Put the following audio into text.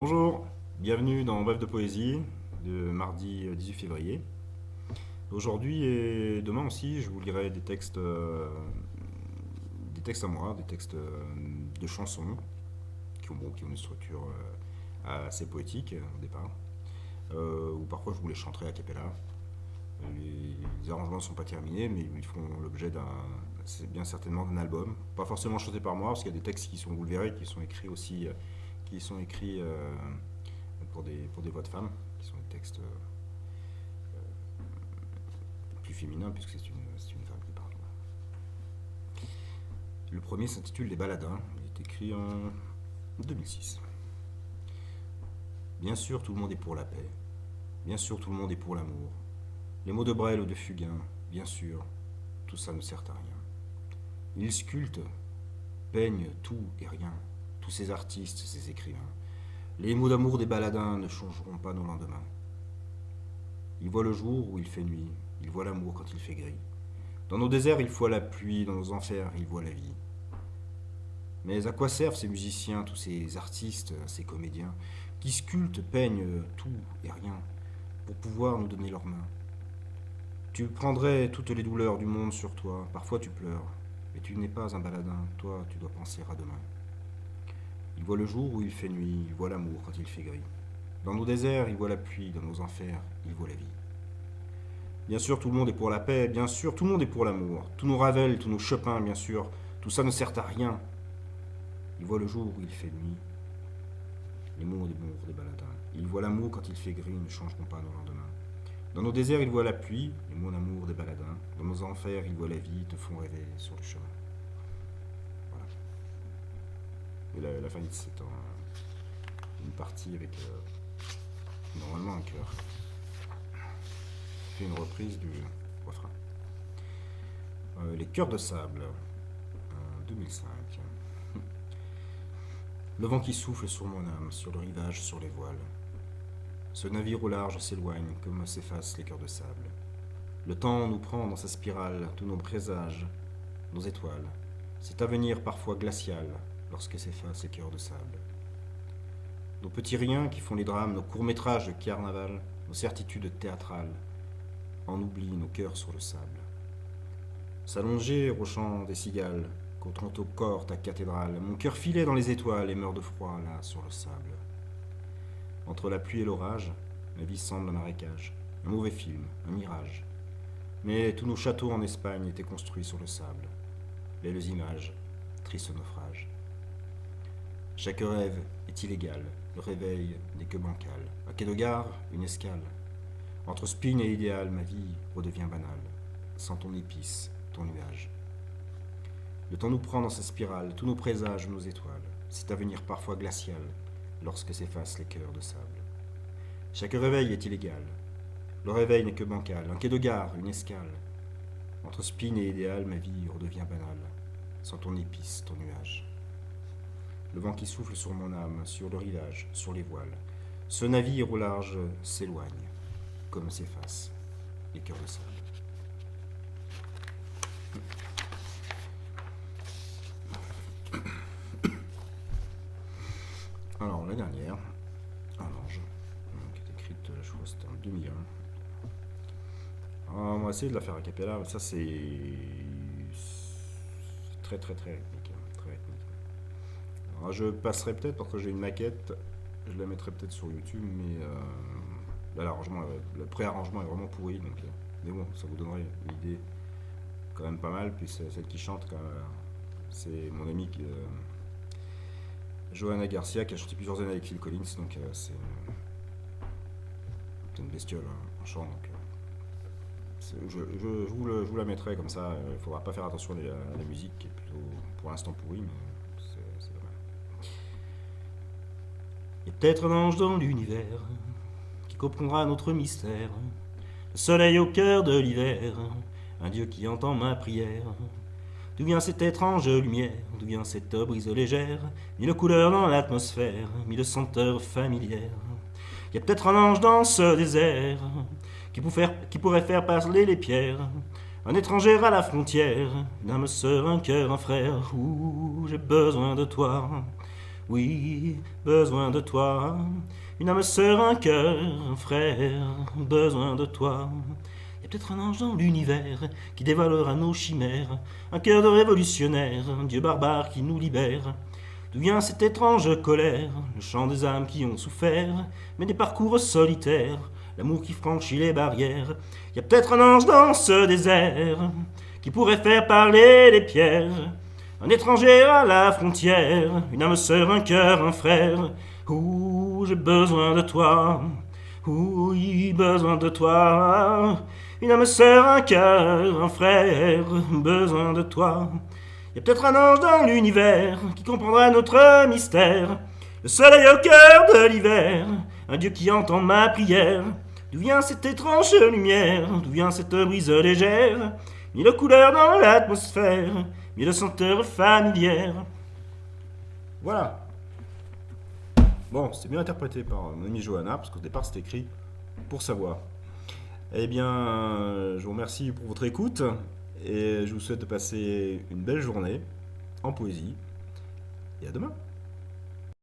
Bonjour, bienvenue dans Bref de Poésie de mardi 18 février. Aujourd'hui et demain aussi, je vous lirai des textes à moi, des textes de chansons qui ont une structure assez poétique au départ, ou parfois je vous les chanterai a cappella. Les arrangements ne sont pas terminés, mais ils feront l'objet c'est bien certainement d'un album. Pas forcément chanté par moi, parce qu'il y a des textes qui sont, vous le verrez, qui sont écrits aussi, qui sont écrits pour des voix de femmes, qui sont des textes plus féminins, puisque c'est une femme qui parle. Le premier s'intitule Les Baladins, il est écrit en 2006. Bien sûr, tout le monde est pour la paix. Bien sûr, tout le monde est pour l'amour. Les mots de Brel ou de Fugain, bien sûr, tout ça ne sert à rien. Ils sculptent, peignent tout et rien, tous ces artistes, ces écrivains. Les mots d'amour des baladins ne changeront pas nos lendemains. Ils voient le jour où il fait nuit, ils voient l'amour quand il fait gris. Dans nos déserts, il faut la pluie, dans nos enfers, ils voient la vie. Mais à quoi servent ces musiciens, tous ces artistes, ces comédiens, qui sculptent, peignent tout et rien, pour pouvoir nous donner leurs mains? Tu prendrais toutes les douleurs du monde sur toi, parfois tu pleures, mais tu n'es pas un baladin, toi tu dois penser à demain. Il voit le jour où il fait nuit, il voit l'amour quand il fait gris. Dans nos déserts, il voit la pluie, dans nos enfers, il voit la vie. Bien sûr, tout le monde est pour la paix, bien sûr, tout le monde est pour l'amour. Tous nos Ravel, tous nos Chopin, bien sûr, tout ça ne sert à rien. Il voit le jour où il fait nuit, les mots d'amour des baladins. Il voit l'amour quand il fait gris, ne changeront pas nos lendemains. Dans nos déserts, il voit la pluie, les mots d'amour des baladins. Dans nos enfers, il voit la vie, te font rêver sur le chemin. Voilà. Et la fin, c'est une partie avec normalement un chœur. Fait une reprise du refrain. Les Cœurs de sable, 2005. Le vent qui souffle sur mon âme, sur le rivage, sur les voiles. Ce navire au large s'éloigne comme s'effacent les cœurs de sable. Le temps nous prend dans sa spirale, tous nos présages, nos étoiles. Cet avenir parfois glacial, lorsque s'effacent les cœurs de sable. Nos petits riens qui font les drames, nos courts-métrages de carnaval, nos certitudes théâtrales, en oublient nos cœurs sur le sable. S'allonger au chant des cigales, contre ton corps ta cathédrale, mon cœur filait dans les étoiles et meurt de froid là sur le sable. Entre la pluie et l'orage, ma vie semble un marécage, un mauvais film, un mirage. Mais tous nos châteaux en Espagne étaient construits sur le sable. Belles images, tristes naufrages. Chaque rêve est illégal, le réveil n'est que bancal. À quai de gare, une escale. Entre spleen et idéal, ma vie redevient banale. Sans ton épice, ton nuage. Le temps nous prend dans sa spirale, tous nos présages, nos étoiles. Cet avenir parfois glacial, lorsque s'effacent les cœurs de sable. Chaque réveil est illégal. Le réveil n'est que bancal. Un quai de gare, une escale. Entre spleen et idéal, ma vie redevient banale. Sans ton épice, ton nuage. Le vent qui souffle sur mon âme, sur le rivage, sur les voiles. Ce navire au large s'éloigne, comme s'effacent les cœurs de sable. Alors, la dernière, Un ange, qui est écrite, je crois que c'était en 2001. Alors, on va essayer de la faire a cappella, mais ça c'est très très très rythmique. Très rythmique. Alors, je passerai peut-être, parce que j'ai une maquette, je la mettrai peut-être sur YouTube, mais là l'arrangement, le pré-arrangement est vraiment pourri, donc, mais bon, ça vous donnerait une idée quand même pas mal, puis celle qui chante quand même, c'est mon ami Johanna Garcia qui a chanté plusieurs années avec Phil Collins, donc c'est une bestiole en chant. Donc, je vous la mettrai comme ça. Il faudra pas faire attention à la musique qui est plutôt pour l'instant pourrie, mais c'est dommage. Il y a peut-être un ange dans l'univers qui comprendra notre mystère. Le soleil au cœur de l'hiver, un Dieu qui entend ma prière. D'où vient cette étrange lumière? D'où vient cette brise légère? Mille couleurs dans l'atmosphère, mille senteurs familières. Il y a peut-être un ange dans ce désert qui pourrait faire parler les pierres. Un étranger à la frontière, une âme sœur, un cœur, un frère. Ouh, j'ai besoin de toi. Oui, besoin de toi. Une âme sœur, un cœur, un frère, besoin de toi. Il y a peut-être un ange dans l'univers qui dévalera nos chimères, un cœur de révolutionnaire, un dieu barbare qui nous libère. D'où vient cette étrange colère, le chant des âmes qui ont souffert, mais des parcours solitaires, l'amour qui franchit les barrières. Il y a peut-être un ange dans ce désert qui pourrait faire parler les pierres. Un étranger à la frontière, une âme sœur, un cœur, un frère. Ouh, j'ai besoin de toi. Oui, besoin de toi. Une âme sœur, un cœur, un frère. Besoin de toi. Il y a peut-être un ange dans l'univers qui comprendra notre mystère. Le soleil au cœur de l'hiver, un Dieu qui entend ma prière. D'où vient cette étrange lumière? D'où vient cette brise légère? Mille couleurs dans l'atmosphère, mille senteurs familières. Voilà. Bon, c'était bien interprété par mon amie Johanna, parce qu'au départ c'était écrit pour sa voix. Eh bien, je vous remercie pour votre écoute, et je vous souhaite de passer une belle journée en poésie, et à demain.